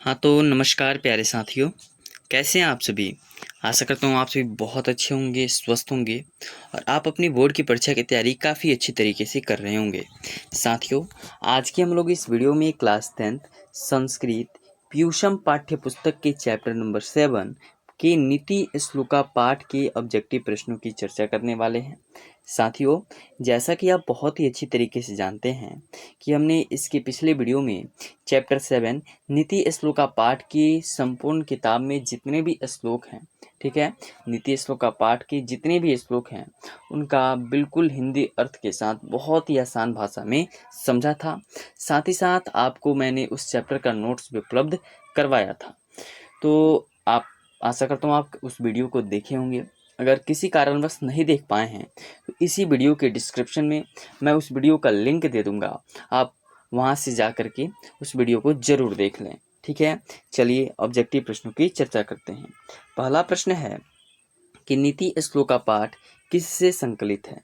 हाँ तो नमस्कार प्यारे साथियों, कैसे हैं आप सभी। आशा करता हूँ आप सभी बहुत अच्छे होंगे, स्वस्थ होंगे और आप अपनी बोर्ड की परीक्षा की तैयारी काफ़ी अच्छी तरीके से कर रहे होंगे। साथियों, आज के हम लोग इस वीडियो में क्लास 10th संस्कृत पीयूषम पाठ्य पुस्तक के चैप्टर नंबर 7 के नीति श्लोका पाठ के ऑब्जेक्टिव प्रश्नों की चर्चा करने वाले हैं। साथियों, जैसा कि आप बहुत ही अच्छी तरीके से जानते हैं कि हमने इसके पिछले वीडियो में चैप्टर 7 नीति श्लोका पाठ की संपूर्ण किताब में जितने भी श्लोक हैं, ठीक है, नीति श्लोका पाठ के जितने भी श्लोक हैं उनका बिल्कुल हिंदी अर्थ के साथ बहुत ही आसान भाषा में समझा था। साथ ही साथ आपको मैंने उस चैप्टर का नोट्स भी उपलब्ध करवाया था। तो आप, आशा करता हूँ आप उस वीडियो को देखे होंगे। अगर किसी कारणवश नहीं देख पाए हैं तो इसी वीडियो के डिस्क्रिप्शन में मैं उस वीडियो का लिंक दे दूंगा, आप वहां से जा करके उस वीडियो को जरूर देख लें। ठीक है, चलिए ऑब्जेक्टिव प्रश्नों की चर्चा करते हैं। पहला प्रश्न है कि नीति श्लोका पाठ किससे संकलित है?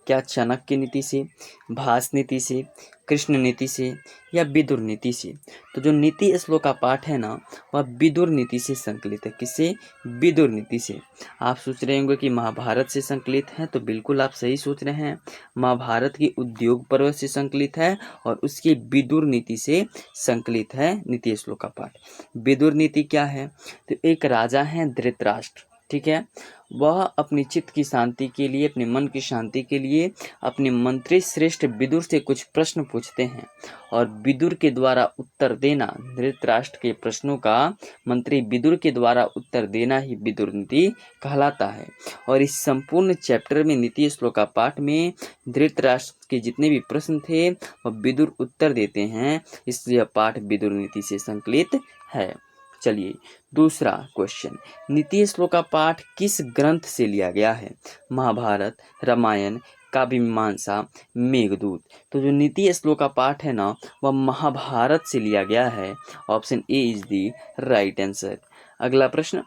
क्या चाणक्य नीति से, भास नीति से, कृष्ण नीति से या विदुर नीति से? तो जो नीति श्लोका पाठ है ना, वह विदुर नीति से संकलित है। किससे? विदुर नीति से। आप सोच रहे होंगे कि महाभारत से संकलित है, तो बिल्कुल आप सही सोच रहे हैं। महाभारत की उद्योग पर्व से संकलित है और उसकी विदुर नीति से संकलित है नीति श्लोका पाठ। विदुर नीति क्या है? तो एक राजा है धृतराष्ट्र, ठीक है, वह अपनी चित्त की शांति के लिए, अपने मन की शांति के लिए अपने मंत्री श्रेष्ठ विदुर से कुछ प्रश्न पूछते हैं और विदुर के द्वारा उत्तर देना, धृतराष्ट्र के प्रश्नों का मंत्री विदुर के द्वारा उत्तर देना ही विदुर नीति कहलाता है। और इस संपूर्ण चैप्टर में नीति श्लोका पाठ में धृतराष्ट्र के जितने भी प्रश्न थे वह विदुर उत्तर देते हैं, इसलिए पाठ विदुर नीति से संकलित है। चलिए दूसरा क्वेश्चन, नीति श्लोका पाठ किस ग्रंथ से लिया गया है? महाभारत, रामायण, काव्य मीमांसा, मेघदूत। तो जो नीति श्लोका पाठ है ना, वह महाभारत से लिया गया है। Option A is the right answer. अगला प्रश्न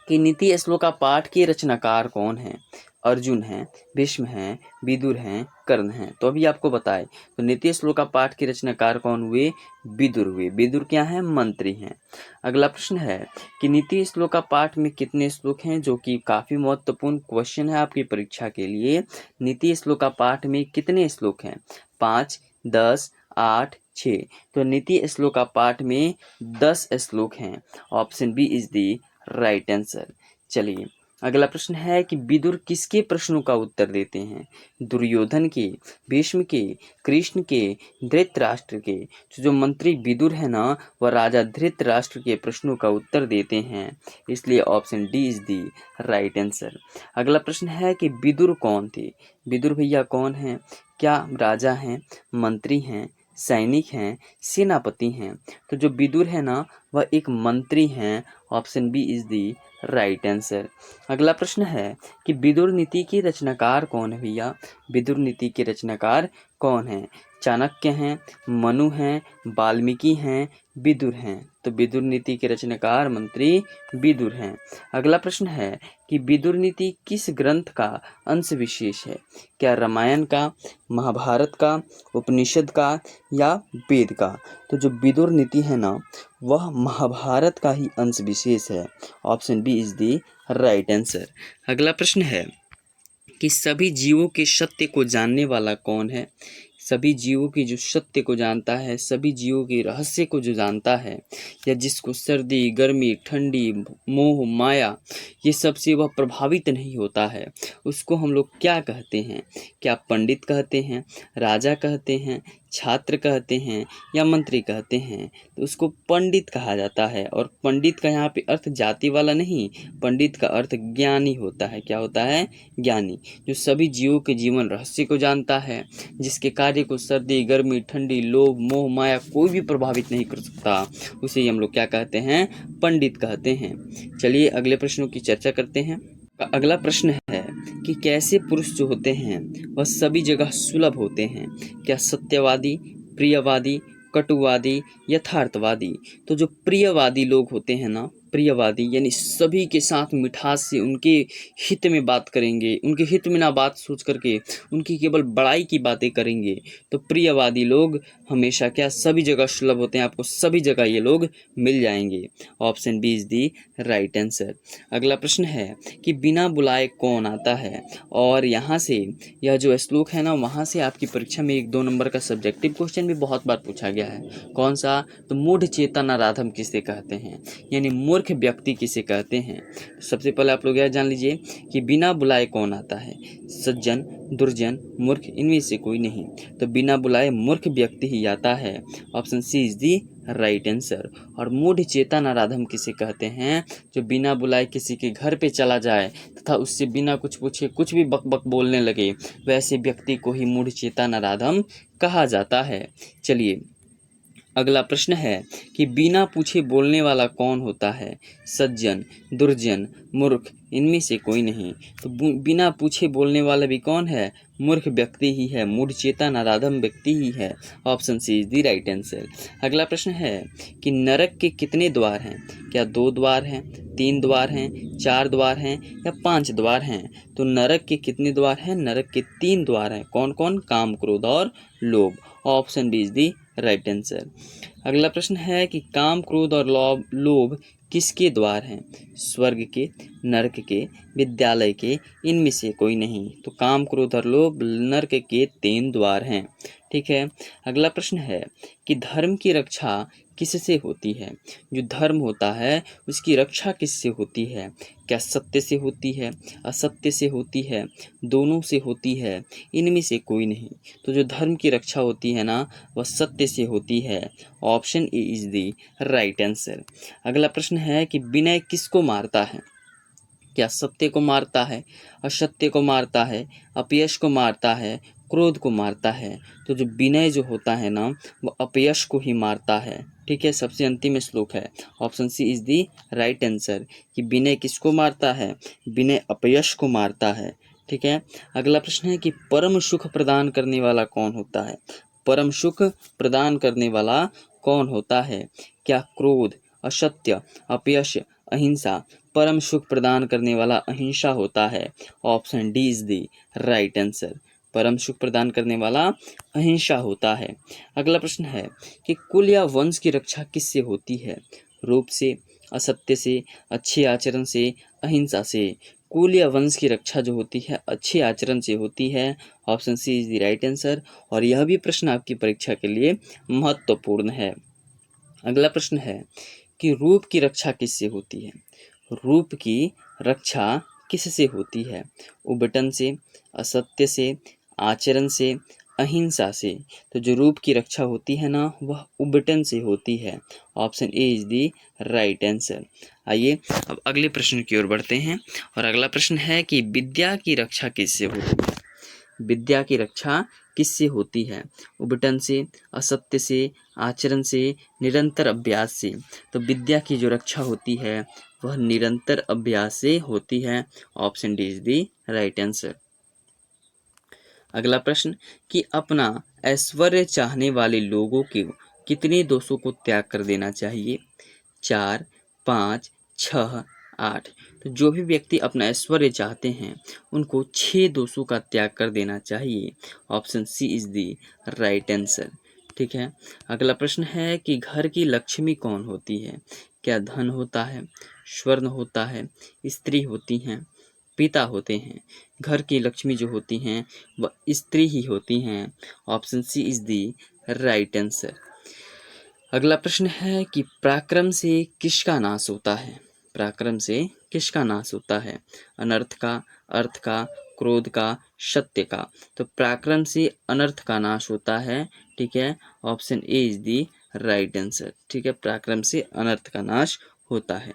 कि नीति श्लोका पाठ के रचनाकार कौन हैं? अर्जुन हैं, भीष्म हैं, विदुर हैं, कर्ण हैं। तो अभी आपको बताए तो नीति श्लोका पाठ के रचनाकार कौन हुए? विदुर हुए। विदुर क्या हैं? मंत्री हैं। अगला प्रश्न है कि नीति श्लोका पाठ में कितने श्लोक हैं? जो कि काफी महत्वपूर्ण क्वेश्चन है आपकी परीक्षा के लिए। नीति श्लोका पाठ में कितने श्लोक हैं? 5, 10, 8, 6। तो नीति श्लोका पाठ में 10 श्लोक हैं। Option B is the right answer. चलिए अगला प्रश्न है कि विदुर किसके प्रश्नों का उत्तर देते हैं? दुर्योधन के, भीष्म के, कृष्ण के, धृतराष्ट्र के। तो जो मंत्री विदुर है ना, वह राजा धृतराष्ट्र के प्रश्नों का उत्तर देते हैं, इसलिए option D is the right answer. अगला प्रश्न है कि विदुर कौन थे? विदुर भैया कौन हैं? क्या राजा हैं, मंत्री हैं, सैनिक हैं, सेनापति हैं? तो जो विदुर है ना, वह एक मंत्री हैं। Option B is the right answer. अगला प्रश्न है कि विदुर नीति के रचनाकार कौन है भैया? विदुर नीति के रचनाकार कौन है? चाणक्य हैं, मनु हैं, वाल्मीकि हैं, विदुर हैं। तो विदुर नीति के रचनाकार मंत्री विदुर हैं। अगला प्रश्न है कि विदुर नीति किस ग्रंथ का अंश विशेष है? क्या रामायण का, महाभारत का, उपनिषद का या वेद का? तो जो विदुर नीति है ना, वह महाभारत का ही अंश विशेष है। Option B is the right answer. अगला प्रश्न है कि सभी जीवों के सत्य को जानने वाला कौन है? सभी जीवों की जो सत्य को जानता है, सभी जीवों के रहस्य को जो जानता है, या जिसको सर्दी, गर्मी, ठंडी, मोह, माया ये सब से वह प्रभावित नहीं होता है, उसको हम लोग क्या कहते हैं? क्या पंडित कहते हैं, राजा कहते हैं, छात्र कहते हैं या मंत्री कहते हैं? तो उसको पंडित कहा जाता है। और पंडित का यहाँ पे अर्थ जाति वाला नहीं, पंडित का अर्थ ज्ञानी होता है। क्या होता है? ज्ञानी। जो सभी जीवों के जीवन रहस्य को जानता है, जिसके कार्य को सर्दी, गर्मी, ठंडी, लोभ, मोह, माया कोई भी प्रभावित नहीं कर सकता, उसे हम लोग क्या कहते हैं? पंडित कहते हैं। चलिए अगले प्रश्नों की चर्चा करते हैं। अगला प्रश्न है कि कैसे पुरुष जो होते हैं वह सभी जगह सुलभ होते हैं? क्या सत्यवादी, प्रियवादी, कटुवादी, यथार्थवादी? तो जो प्रियवादी लोग होते हैं ना, प्रियवादी यानी सभी के साथ मिठास से उनके हित में बात करेंगे, उनके हित में ना बात सोच करके उनकी केवल बड़ाई की बातें करेंगे। तो प्रियवादी लोग हमेशा क्या सभी जगह सुलभ होते हैं, आपको सभी जगह ये लोग मिल जाएंगे। Option B is the right answer. अगला प्रश्न है कि बिना बुलाए कौन आता है। और यहाँ से यह जो श्लोक है ना, वहाँ से आपकी परीक्षा में 1-2 नंबर का सब्जेक्टिव क्वेश्चन भी बहुत बार पूछा गया है। कौन सा? तो मूढ़ चेतना राधम किसे कहते हैं, यानी मूर्ख व्यक्ति किसे कहते हैं। तो सबसे पहले आप लोग यह जान लीजिए कि बिना बुलाए कौन आता है। सज्जन, दुर्जन, मूर्ख, इनमें से कोई नहीं। तो बिना बुलाए मूर्ख व्यक्ति ही आता है। Option C is the right answer. और मूढ़ चेता नराधम किसे कहते हैं? जो बिना बुलाए किसी के घर पे चला जाए तथा उससे बिना कुछ पूछे कुछ भी बक बक बोलने लगे, वैसे व्यक्ति को ही मूढ़ चेता नराधम कहा जाता है। चलिए अगला प्रश्न है कि बिना पूछे बोलने वाला कौन होता है। सज्जन, दुर्जन, मूर्ख, इनमें से कोई नहीं। तो बिना पूछे बोलने वाला भी कौन है? मूर्ख व्यक्ति ही है, मूढ़ चेता नराधम व्यक्ति ही है। Option C is the right answer. अगला प्रश्न है कि नरक के कितने द्वार हैं? क्या 2 द्वार हैं, 3 द्वार हैं, 4 द्वार हैं या 5 द्वार हैं? तो नरक के कितने द्वार हैं? नरक के 3 द्वार हैं। कौन कौन? काम, क्रोध और लोभ। Option B is the right answer. अगला प्रश्न है कि काम, क्रोध और लोभ किसके द्वार हैं? स्वर्ग के, नरक के, विद्यालय के, इनमें से कोई नहीं। तो काम, क्रोध और लोभ नरक के 3 द्वार हैं। ठीक है। अगला प्रश्न है कि धर्म की रक्षा किससे होती है? जो धर्म होता है उसकी रक्षा किससे होती है? क्या सत्य से होती है, असत्य से होती है, दोनों से होती है, इनमें से कोई नहीं। तो जो धर्म की रक्षा होती है ना, वह सत्य से होती है। Option A is the right answer. अगला प्रश्न है कि विनय किसको मारता है? क्या सत्य को मारता है, असत्य को मारता है, अपयश को मारता है, क्रोध को मारता है? तो जो विनय जो होता है ना, वो अपयश को ही मारता है। ठीक है। सबसे अंतिम श्लोक है। Option C is the right answer कि विनय किसको मारता है? विनय अपयश को मारता है। ठीक है। अगला प्रश्न है कि परम सुख प्रदान करने वाला कौन होता है? परम सुख प्रदान करने वाला कौन होता है? क्या क्रोध, असत्य, अपयश, अहिंसा? परम सुख प्रदान करने वाला अहिंसा होता है। Option D is the right answer. परम सुख प्रदान करने वाला अहिंसा होता है। अगला प्रश्न है कि कुल या वंश की रक्षा किससे होती है? रूप से, असत्य से, अच्छे आचरण से, अहिंसा से? कुल या वंश की रक्षा जो होती है अच्छे आचरण से होती है। Option C is the right answer. और यह भी प्रश्न आपकी परीक्षा के लिए महत्वपूर्ण है। अगला प्रश्न है कि रूप की रक्षा किससे होती है? रूप की रक्षा किससे होती है? उबटन से, असत्य से, आचरण से, अहिंसा से? तो जो रूप की रक्षा होती है ना, वह उबटन से होती है। Option A is the right answer. आइए अब अगले प्रश्न की ओर बढ़ते हैं। और अगला प्रश्न है कि विद्या की रक्षा किससे होती है? विद्या की रक्षा किससे होती है? उबटन से, असत्य से, आचरण से, निरंतर अभ्यास से? तो विद्या की जो रक्षा होती है वह निरंतर अभ्यास से होती है। Option D is the right answer. अगला प्रश्न कि अपना ऐश्वर्य चाहने वाले लोगों के कितने दोषों को त्याग कर देना चाहिए? 4, 5, 6, 8? तो जो भी व्यक्ति अपना ऐश्वर्य चाहते हैं उनको 6 दोषों का त्याग कर देना चाहिए। Option C is the right answer. ठीक है। अगला प्रश्न है कि घर की लक्ष्मी कौन होती है? क्या धन होता है, स्वर्ण होता है, स्त्री होती हैं, पिता होते हैं? घर की लक्ष्मी जो होती हैं वह स्त्री ही होती हैं। Option C is the right answer. अगला प्रश्न है कि पराक्रम से किसका नाश होता है? पराक्रम से किसका नाश होता है? अनर्थ का, अर्थ का, क्रोध का, सत्य का? तो पराक्रम से अनर्थ का नाश होता है। ठीक है। Option A is the right answer. ठीक है। पराक्रम से अनर्थ का नाश होता है।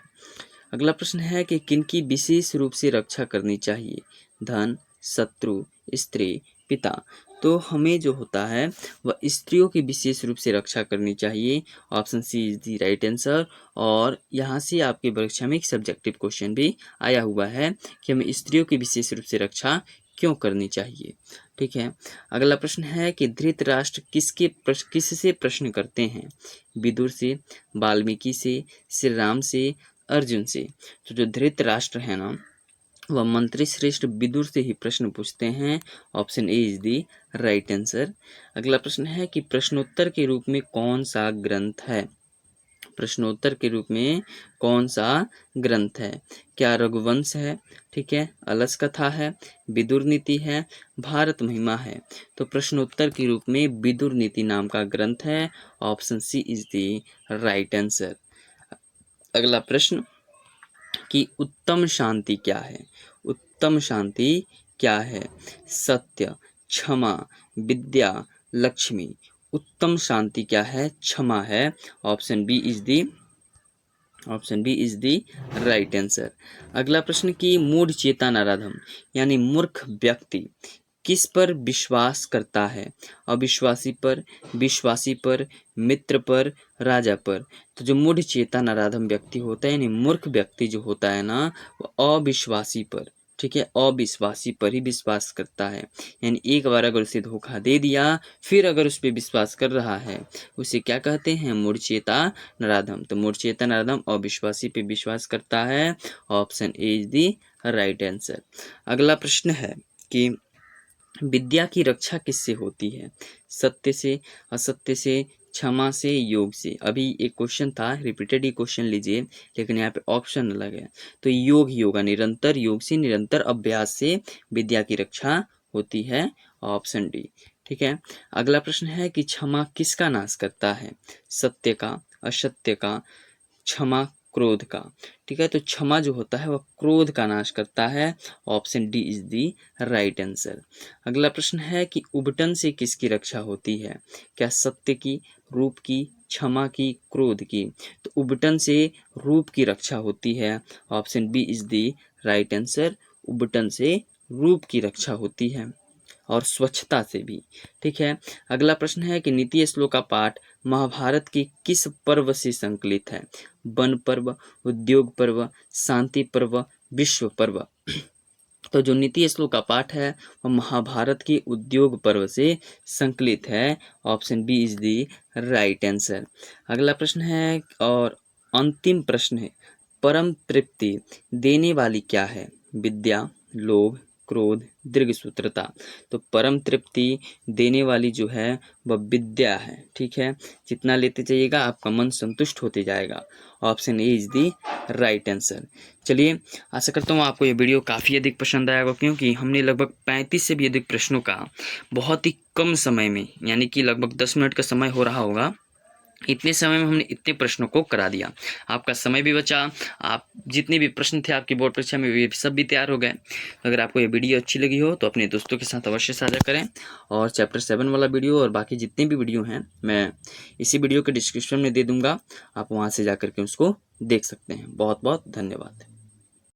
अगला प्रश्न है कि किनकी विशेष रूप से रक्षा करनी चाहिए? धन, शत्रु, स्त्री, पिता? तो हमें जो होता है वह स्त्रियों की विशेष रूप से रक्षा करनी चाहिए। Option C is the right answer. और यहाँ से आपकी परीक्षा में एक सब्जेक्टिव क्वेश्चन भी आया हुआ है कि हमें स्त्रियों की विशेष रूप से रक्षा क्यों करनी चाहिए। ठीक है। अगला प्रश्न है कि धृतराष्ट्र किससे प्रश्न करते हैं? विदुर से, वाल्मीकि से, श्री राम से, अर्जुन से। तो जो धृतराष्ट्र है ना, वह मंत्री श्रेष्ठ विदुर से ही प्रश्न पूछते हैं। Option A is the right answer. अगला प्रश्न है कि प्रश्नोत्तर के रूप में कौन सा ग्रंथ है? प्रश्नोत्तर के रूप में कौन सा ग्रंथ है? क्या रघुवंश है, ठीक है, अलस कथा है, विदुर नीति है, भारत महिमा है? तो प्रश्नोत्तर के रूप में विदुर नीति नाम का ग्रंथ है। Option C is the right answer. अगला प्रश्न कि उत्तम शांति क्या है? उत्तम शांति क्या है? सत्य, क्षमा, विद्या, लक्ष्मी। उत्तम शांति क्या है? क्षमा है। Option B is the right answer. अगला प्रश्न कि मूढ़ चेता नराधम यानी मूर्ख व्यक्ति किस पर विश्वास करता है? अविश्वासी पर, विश्वासी पर, मित्र पर, राजा पर? तो जो मूढ़ चेता नराधम व्यक्ति होता है यानी मूर्ख व्यक्ति जो होता है ना, वो अविश्वासी पर, ठीक है, अविश्वासी पर ही विश्वास करता है। यानी एक बार अगर उसे धोखा दे दिया, फिर अगर उस पर विश्वास कर रहा है, उसे क्या कहते हैं? मूढ़चेता नराधम। तो मूढ़चेता नराधम अविश्वासी पे विश्वास करता है। Option A is the right answer. अगला प्रश्न है कि विद्या की रक्षा किससे होती है? सत्य से, असत्य से, क्षमा से, योग से? अभी एक क्वेश्चन था, रिपीटेड ही क्वेश्चन लीजिए, लेकिन यहाँ पे ऑप्शन अलग है। तो योग ही होगा, निरंतर योग से, निरंतर अभ्यास से विद्या की रक्षा होती है। ऑप्शन डी, ठीक है। अगला प्रश्न है कि क्षमा किसका नाश करता है? सत्य का, असत्य का, क्षमा क्रोध का? ठीक है, तो क्षमा जो होता है वह क्रोध का नाश करता है। Option D is the right answer. अगला प्रश्न है कि उबटन से किसकी रक्षा होती है? क्या सत्य की, रूप की, क्षमा की, क्रोध की? तो उबटन से रूप की रक्षा होती है। Option B is the right answer. उबटन से रूप की रक्षा होती है और स्वच्छता से भी, ठीक है। अगला प्रश्न है कि नीति श्लोक का पाठ महाभारत के किस पर्व से संकलित है? वन पर्व, उद्योग पर्व, शांति पर्व, विश्व पर्व? तो जो नीति श्लोक का पाठ है वह महाभारत के उद्योग पर्व से संकलित है। Option B is the right answer. अगला प्रश्न है और अंतिम प्रश्न है, परम तृप्ति देने वाली क्या है? विद्या, लोभ, क्रोध, दीर्घसूत्रता? तो परम तृप्ति देने वाली जो है वह विद्या है, ठीक है। जितना लेते जाइएगा आपका मन संतुष्ट होते जाएगा। Option A is the right answer. चलिए, आशा करता हूँ आपको ये वीडियो काफ़ी अधिक पसंद आएगा, क्योंकि हमने लगभग 35 से भी अधिक प्रश्नों का बहुत ही कम समय में, यानी कि लगभग 10 मिनट का समय हो रहा होगा, इतने समय में हमने इतने प्रश्नों को करा दिया। आपका समय भी बचा, आप जितने भी प्रश्न थे आपकी बोर्ड परीक्षा में वे सब भी तैयार हो गए। अगर आपको ये वीडियो अच्छी लगी हो तो अपने दोस्तों के साथ अवश्य साझा करें, और चैप्टर 7 वाला वीडियो और बाकी जितने भी वीडियो हैं मैं इसी वीडियो के डिस्क्रिप्शन में दे दूँगा, आप वहाँ से जा कर के उसको देख सकते हैं। बहुत बहुत धन्यवाद।